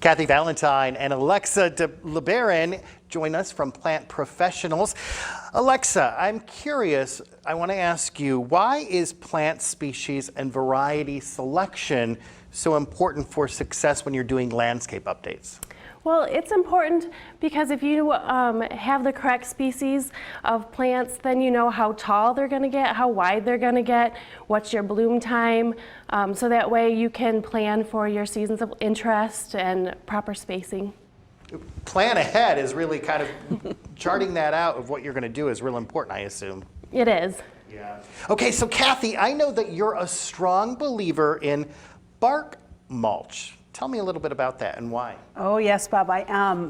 Kathy Valentine and Alexa DeLebaron join us from Plant Professionals. Alexa, I'm curious, I want to ask you, why is plant species and variety selection so important for success when you're doing landscape updates? Well, it's important because if you have the correct species of plants, then you know how tall they're going to get, how wide they're going to get, what's your bloom time, so that way you can plan for your seasons of interest and proper spacing. Plan ahead is really kind of charting that out of what you're going to do is real important, I assume. It is. Yeah. Okay, so Kathy, I know that you're a strong believer in bark mulch. Tell me a little bit about that and why. Oh yes, Bob.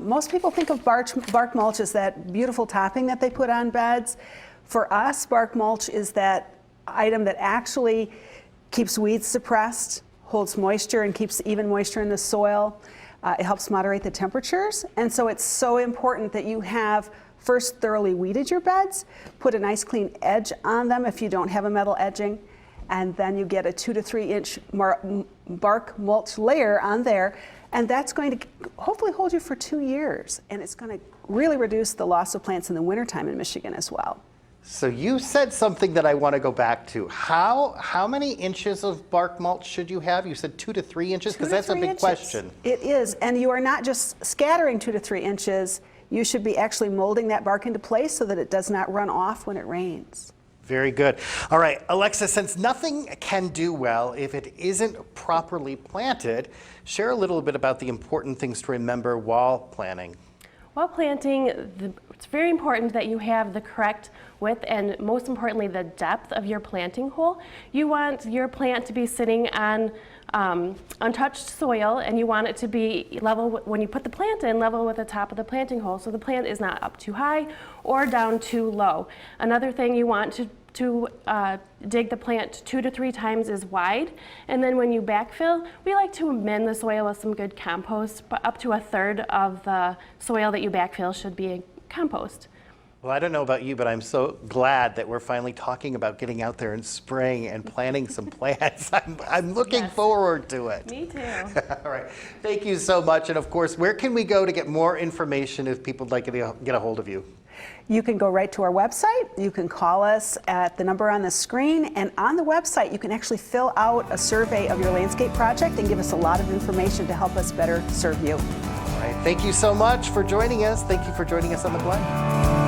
Most people think of bark mulch as that beautiful topping that they put on beds. For us, bark mulch is that item that actually keeps weeds suppressed, holds moisture and keeps even moisture in the soil. It helps moderate the temperatures, and so it's so important that you have first thoroughly weeded your beds, put a nice clean edge on them if you don't have a metal edging, and then you get a 2 to 3 inch bark mulch layer on there, and that's going to hopefully hold you for 2 years, and it's going to really reduce the loss of plants in the wintertime in Michigan as well. So you said something that I want to go back to. How many inches of bark mulch should you have? You said 2 to 3 inches, because that's a big question. It is, and you are not just scattering 2 to 3 inches, you should be actually molding that bark into place so that it does not run off when it rains. Very good. All right, Alexa, since nothing can do well if it isn't properly planted, share a little bit about the important things to remember while planting. While planting, it's very important that you have the correct width and most importantly the depth of your planting hole. You want your plant to be sitting on untouched soil, and you want it to be level when you put the plant in, level with the top of the planting hole, so the plant is not up too high or down too low. Another thing, you want to dig the plant 2 to 3 times as wide, and then when you backfill, we like to amend the soil with some good compost, but up to 1/3 of the soil that you backfill should be compost. Well, I don't know about you, but I'm so glad that we're finally talking about getting out there and spraying and planting some plants. I'm looking forward to it. Me too. All right. Thank you so much. And of course, where can we go to get more information if people would like to get a hold of you? You can go right to our website. You can call us at the number on the screen. And on the website, you can actually fill out a survey of your landscape project and give us a lot of information to help us better serve you. All right. Thank you so much for joining us. Thank you for joining us on The Blend.